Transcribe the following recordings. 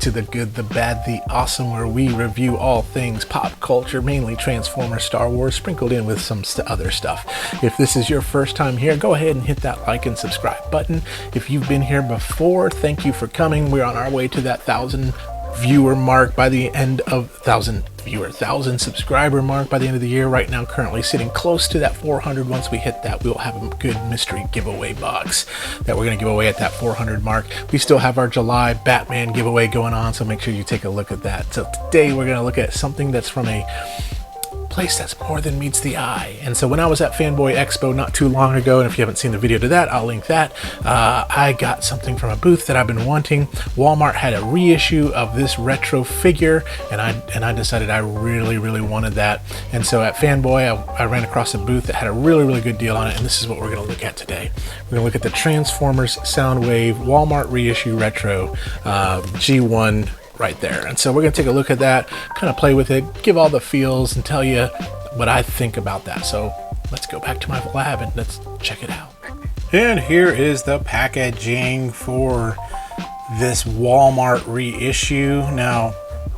to The Good, the Bad, the Awesome, where we review all things pop culture, mainly Transformers, Star Wars, sprinkled in with some other stuff. If this is your first time here, go ahead and hit that like and subscribe button. If you've been here before, thank you for coming. We're on our way to that 1,000 viewer mark by the end of 1,000 subscriber mark by the end of the year. Right now, currently sitting close to that 400. Once we hit that, we'll have a good mystery giveaway box that we're going to give away at that 400 mark. We still have our July Batman giveaway going on, so make sure you take a look at that. So today we're going to look at something that's from a place that's more than meets the eye. And so when I was at Fanboy Expo not too long ago, and if you haven't seen the video to that, I'll link that, I got something from a booth that I've been wanting. Walmart had a reissue of this retro figure, and I decided I really wanted that. And so at Fanboy, I ran across a booth that had a really good deal on it, and this is what we're going to look at today. We're going to look at the Transformers Soundwave Walmart reissue retro G1 right there. And so we're going to take a look at that, kind of play with it, give all the feels, and tell you what I think about that. So let's go back to my lab and let's check it out. And here is the packaging for this Walmart reissue. Now,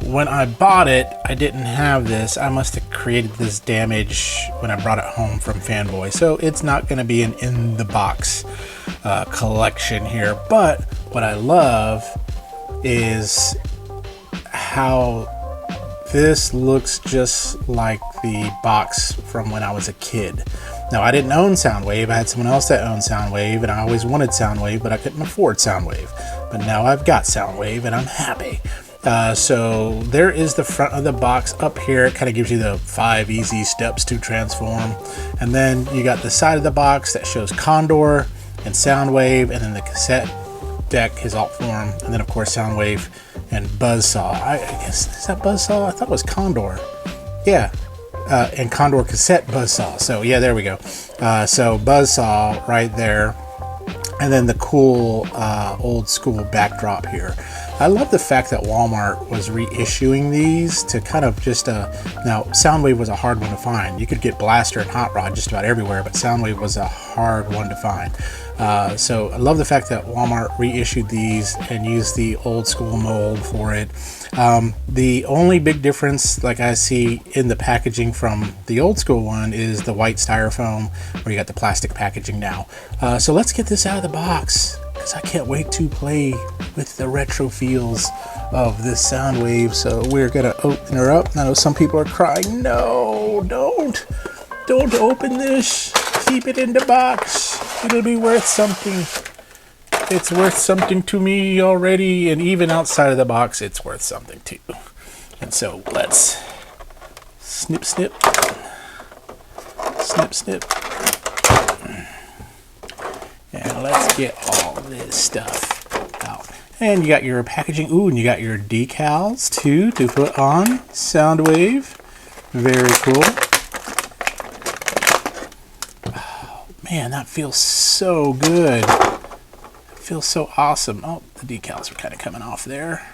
when I bought it, I didn't have this. I must have created this damage when I brought it home from Fanboy. So it's not going to be an in the box collection here. But what I love is how this looks just like the box from when I was a kid. Now, I didn't own Soundwave. I had someone else that owned Soundwave, and I always wanted Soundwave, but I couldn't afford Soundwave. But now I've got Soundwave, and I'm happy. So there is the front of the box up here. It kind of gives you the 5 easy steps to transform. And then you got the side of the box that shows Condor and Soundwave, and then the cassette deck, his alt form, and then of course Soundwave and Buzzsaw. I guess, is that Buzzsaw? I thought it was Condor. Yeah, and Condor cassette Buzzsaw. So yeah, there we go. So Buzzsaw right there, and then the cool old school backdrop here. I love the fact that Walmart was reissuing these to kind of just now Soundwave was a hard one to find. You could get Blaster and Hot Rod just about everywhere, but Soundwave was a hard one to find. So I love the fact that Walmart reissued these and used the old school mold for it. The only big difference, like I see in the packaging from the old school one, is the white styrofoam, where you got the plastic packaging now. So let's get this out of the box, because I can't wait to play with the retro feels of this Soundwave. So we're gonna open her up. I know some people are crying, no, don't open this, keep it in the box, it'll be worth something. It's worth something to me already, and even outside of the box it's worth something too. And so let's snip snip, and let's get all this stuff out. And you got your packaging. Ooh, and you got your decals too to put on Soundwave. Very cool. Oh, man, that feels so good. It feels so awesome. Oh, the decals are kind of coming off there.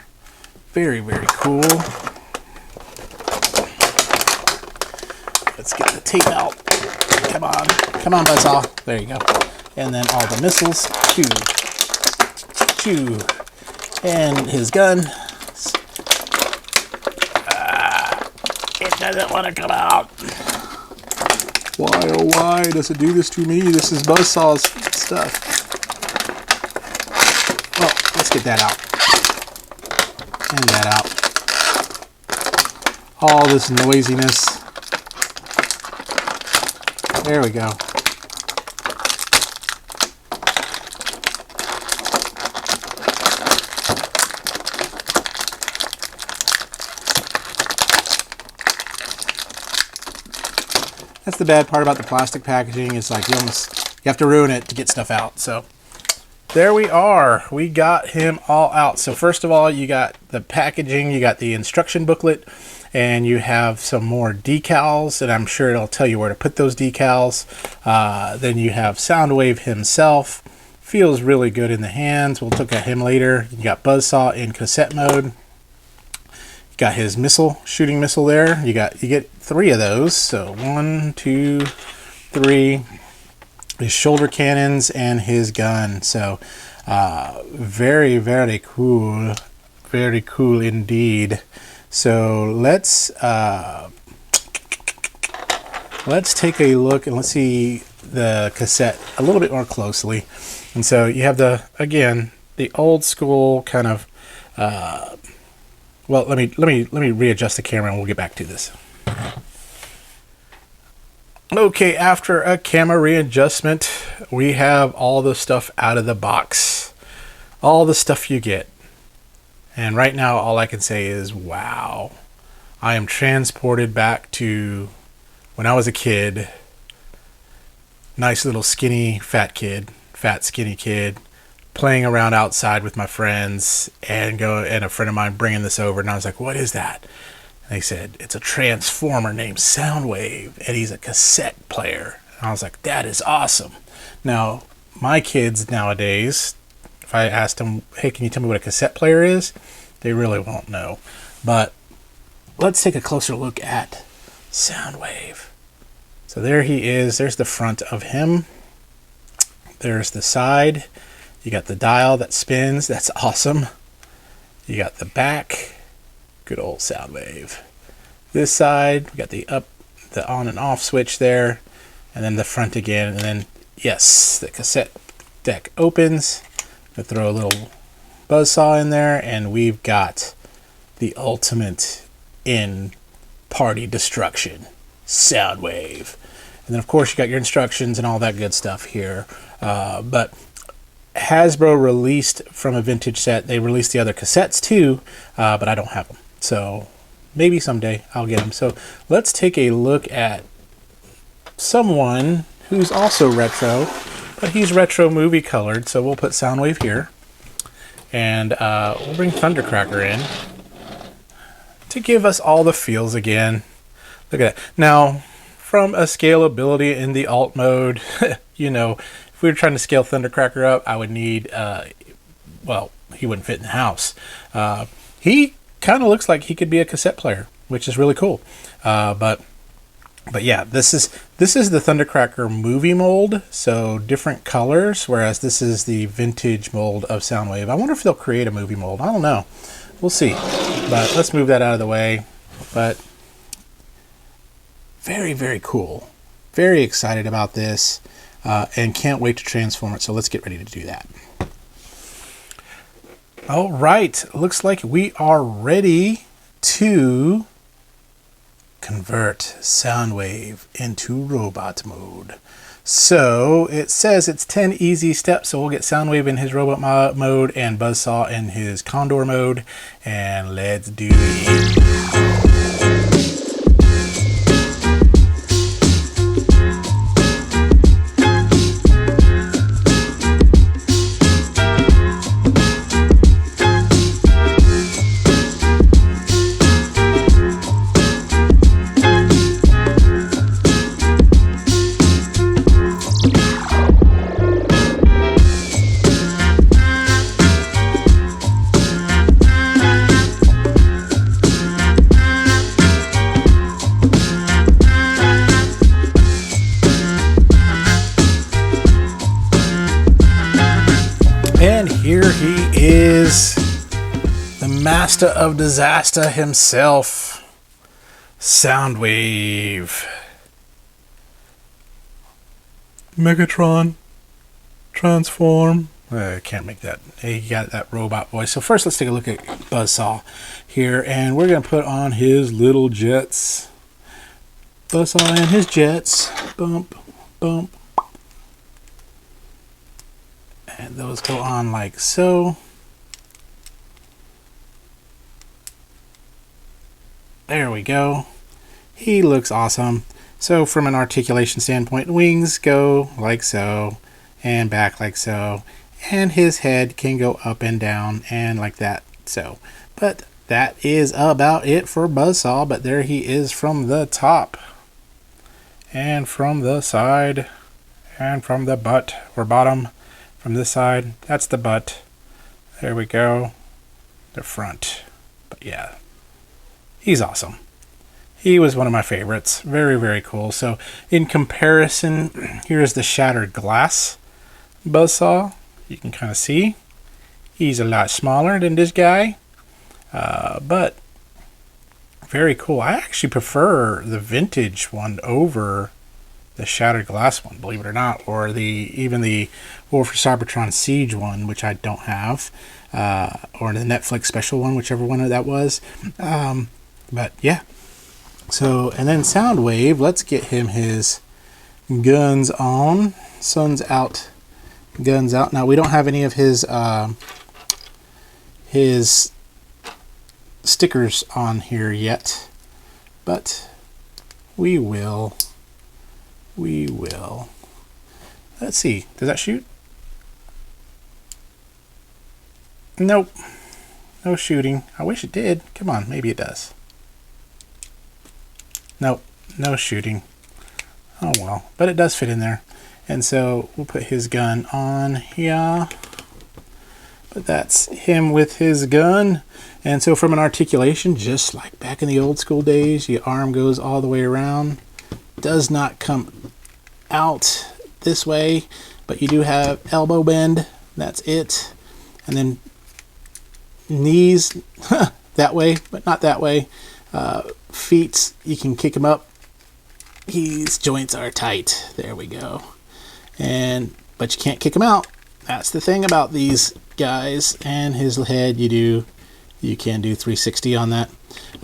Very cool. Let's get the tape out. Come on, Buzzsaw. There you go. And then all the missiles. Chew. And his gun. It doesn't want to come out. Why, oh why does it do this to me? This is Buzzsaw's stuff. Well, let's get that out. And that out. All this noisiness. There we go. That's the bad part about the plastic packaging. It's like you have to ruin it to get stuff out. So there we are. We got him all out. So first of all, you got the packaging, you got the instruction booklet, and you have some more decals, and I'm sure it'll tell you where to put those decals. Then you have Soundwave himself. Feels really good in the hands. We'll look at him later. You got Buzzsaw in cassette mode. Got his shooting missile there. You get 3 of those. So 1, 2, 3. His shoulder cannons and his gun. So very cool Very cool indeed. So let's take a look and let's see the cassette a little bit more closely. And so you have again the old school kind of well, let me readjust the camera and we'll get back to this. Okay, after a camera readjustment, we have all the stuff out of the box. All the stuff you get. And right now, all I can say is, wow. I am transported back to when I was a kid. Nice little skinny, fat skinny kid, playing around outside with my friends, and a friend of mine bringing this over, and I was like, what is that? And they said, it's a transformer named Soundwave, and he's a cassette player. And I was like, that is awesome. Now, my kids nowadays, if I asked them, hey, can you tell me what a cassette player is? They really won't know. But let's take a closer look at Soundwave. So there he is. There's the front of him. There's the side. You got the dial that spins. That's awesome. You got the back. Good old Soundwave. This side, we got the on and off switch there, and then the front again, and then yes, the cassette deck opens. I throw a little buzzsaw in there, and we've got the ultimate in party destruction, Soundwave. And then of course you got your instructions and all that good stuff here. But Hasbro released from a vintage set. They released the other cassettes too, but I don't have them. So maybe someday I'll get them. So let's take a look at someone who's also retro, but he's retro movie colored. So we'll put Soundwave here, and we'll bring Thundercracker in to give us all the feels again. Look at that. Now, from a scalability in the alt mode, you know, if we were trying to scale Thundercracker up, I would need, well, he wouldn't fit in the house. He kind of looks like he could be a cassette player, which is really cool. But yeah, this is the Thundercracker movie mold, so different colors, whereas this is the vintage mold of Soundwave. I wonder if they'll create a movie mold. I don't know. We'll see. But let's move that out of the way. But very, very cool. Very excited about this, and can't wait to transform it. So let's get ready to do that. All right, looks like we are ready to convert Soundwave into robot mode. So it says it's 10 easy steps, so we'll get Soundwave in his robot mode and Buzzsaw in his Condor mode, and let's do it. And here he is, the master of disaster himself, Soundwave. Megatron, transform. I can't make that. He got that robot voice. So first let's take a look at Buzzsaw here, and we're going to put on his little jets. Buzzsaw and his jets. Bump, bump. And those go on like so. There we go. He looks awesome. So from an articulation standpoint, wings go like so, and back like so, and his head can go up and down and like that. So, but that is about it for Buzzsaw. But there he is from the top, and from the side, and from the butt or bottom. From this side, that's the butt. There we go. The front. But yeah, he's awesome. He was one of my favorites. Very, very cool. So in comparison, here's the shattered glass Buzzsaw. You can kind of see he's a lot smaller than this guy. But very cool. I actually prefer the vintage one over the Shattered Glass one, believe it or not, or even the War for Cybertron Siege one, which I don't have, or the Netflix special one, whichever one that was. But yeah. So, and then Soundwave, let's get him his guns on. Sun's out, guns out. Now we don't have any of his stickers on here yet, but we will. Let's see, does that shoot? Nope, no shooting. I wish it did. Come on, maybe it does. Nope, no shooting. Oh well, but it does fit in there. And so we'll put his gun on here. But that's him with his gun. And so from an articulation, just like back in the old school days, your arm goes all the way around. Does not come out this way, but you do have elbow bend. That's it. And then knees that way, but not that way. Feet, you can kick him up. His joints are tight. There we go. But you can't kick him out. That's the thing about these guys. And his head, you can do 360 on that.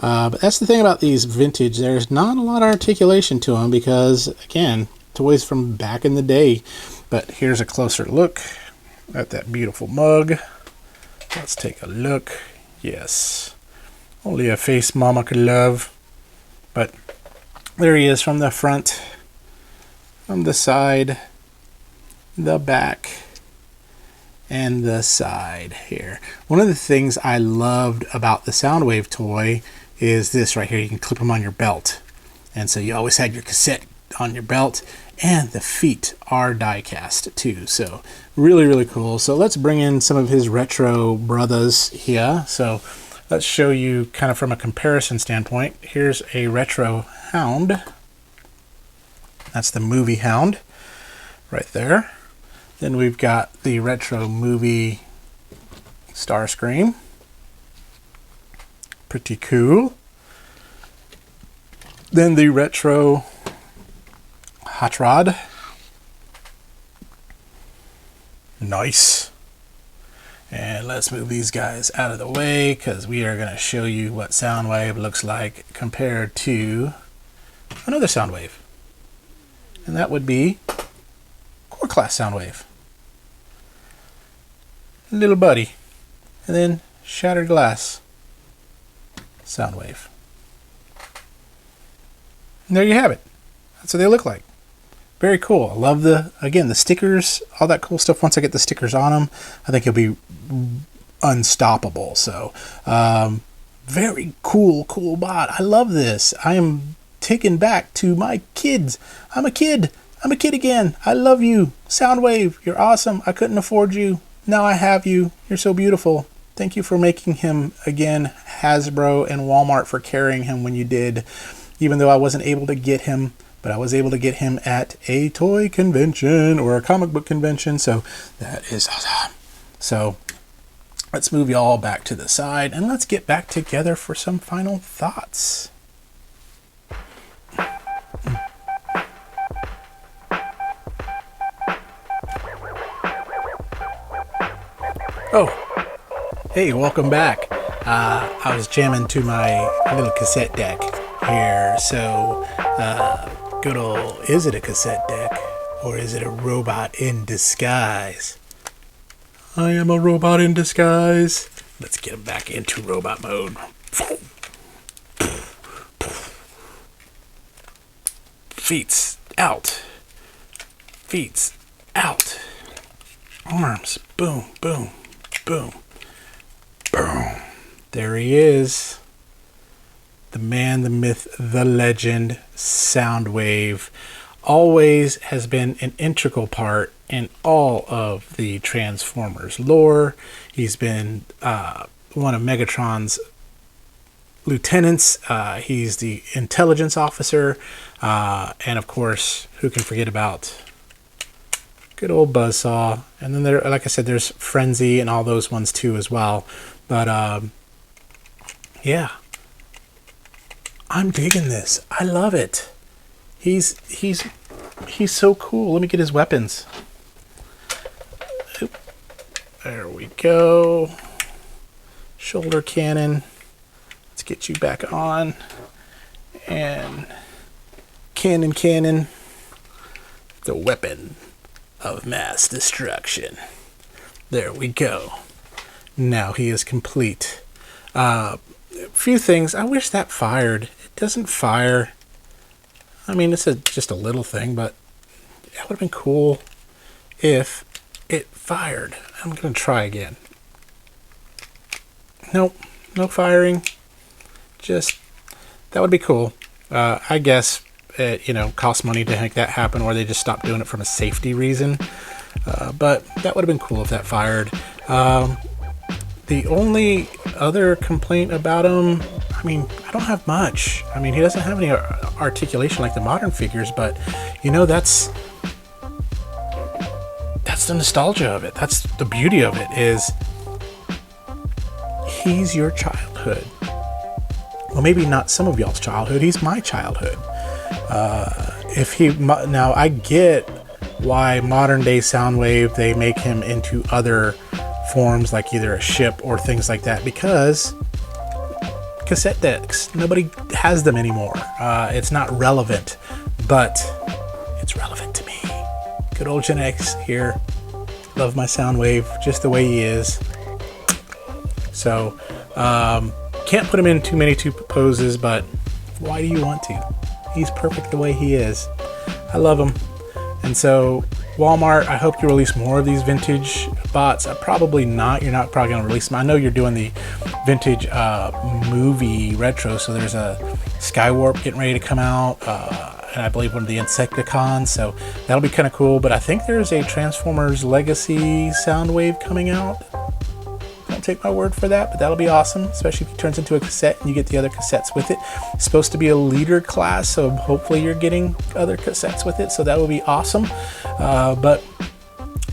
But that's the thing about these vintage. There's not a lot of articulation to them because, again, toys from back in the day. But here's a closer look at that beautiful mug. Let's take a look. Yes. Only a face mama could love. But there he is from the front, from the side, the back, and the side here. One of the things I loved about the Soundwave toy is this right here. You can clip them on your belt. And so you always had your cassette on your belt, and the feet are die cast too. So really, really cool. So let's bring in some of his retro brothers here. So let's show you kind of from a comparison standpoint. Here's a retro Hound. That's the movie Hound right there. Then we've got the retro movie Starscream. Pretty cool. Then the retro Hot Rod. Nice. And let's move these guys out of the way because we are going to show you what Soundwave looks like compared to another Soundwave. And that would be Core Class Soundwave. Little buddy. And then Shattered Glass Soundwave. And there you have it. That's what they look like. Very cool. I love the stickers, all that cool stuff. Once I get the stickers on them, I think it'll be unstoppable. So, very cool bot. I love this. I am taken back to my kids. I'm a kid again. I love you. Soundwave, you're awesome. I couldn't afford you. Now I have you. You're so beautiful. Thank you for making him again. Hasbro and Walmart for carrying him when you did. Even though I wasn't able to get him, but I was able to get him at a toy convention or a comic book convention. So that is awesome. So let's move y'all back to the side and let's get back together for some final thoughts. Oh, hey, welcome back. I was jamming to my little cassette deck here. So, good old, is it a cassette deck or is it a robot in disguise? I am a robot in disguise. Let's get him back into robot mode. Feet out. Feet out. Arms. Boom, boom, boom, boom. There he is. The man, the myth, the legend, Soundwave. Always has been an integral part in all of the Transformers lore. He's been one of Megatron's lieutenants. He's the intelligence officer. And of course, who can forget about good old Buzzsaw. And then there, like I said, there's Frenzy and all those ones too as well. But Yeah. I'm digging this. I love it. He's so cool. Let me get his weapons. Oop. There we go. Shoulder cannon. Let's get you back on. And cannon. The weapon of mass destruction. There we go. Now he is complete. A few things. I wish that fired. It doesn't fire. I mean, it's just a little thing, but it would have been cool if it fired. I'm going to try again. Nope, no firing. Just, that would be cool. I guess it, costs money to make that happen, or they just stopped doing it from a safety reason. But that would have been cool if that fired. The only other complaint about him, I mean, I don't have much. I mean, he doesn't have any articulation like the modern figures, but that's the nostalgia of it. That's the beauty of it, is he's your childhood. Well, maybe not some of y'all's childhood. He's my childhood. Now I get why modern day Soundwave, they make him into other forms, like either a ship or things like that, because cassette decks, nobody has them anymore. It's not relevant, but it's relevant to me. Good old Gen X here. Love my Soundwave just the way he is. So can't put him in too many poses, but why do you want to? He's perfect the way he is. I love him. And so Walmart, I hope you release more of these vintage bots. Probably not. You're not probably going to release them. I know you're doing the vintage movie retro, so there's a Skywarp getting ready to come out, and I believe one of the Insecticons, so that'll be kind of cool. But I think there's a Transformers Legacy Soundwave coming out. Don't take my word for that, but that'll be awesome, especially if it turns into a cassette and you get the other cassettes with it. It's supposed to be a leader class, so hopefully you're getting other cassettes with it, so that would be awesome. But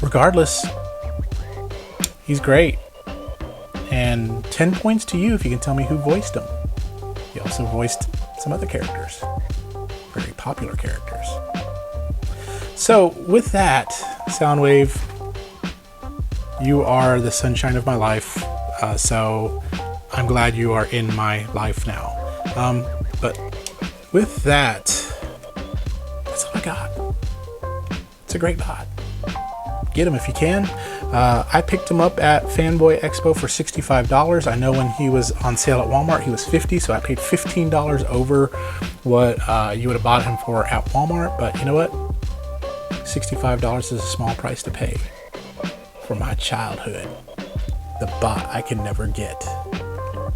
regardless, he's great. And 10 points to you if you can tell me who voiced him. He also voiced some other characters, very popular characters. So with that, Soundwave, you are the sunshine of my life, so I'm glad you are in my life now. But with that, that's all I got. It's a great bot. Get him if you can. I picked him up at Fanboy Expo for $65. I know when he was on sale at Walmart, he was $50, so I paid $15 over what you would have bought him for at Walmart. But you know what? $65 is a small price to pay for my childhood. The bot I can never get.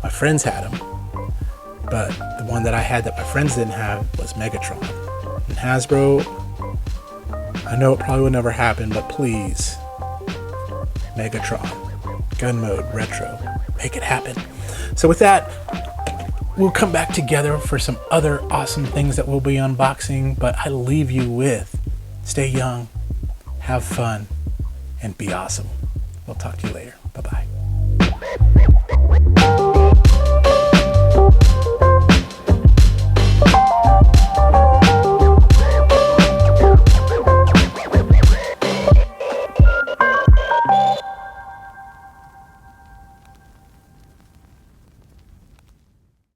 My friends had him, but the one that I had that my friends didn't have was Megatron. And Hasbro, I know it probably would never happen, but please, Megatron, Gun Mode, Retro, make it happen. So with that, we'll come back together for some other awesome things that we'll be unboxing, but I leave you with, stay young, have fun, and be awesome. We'll talk to you later.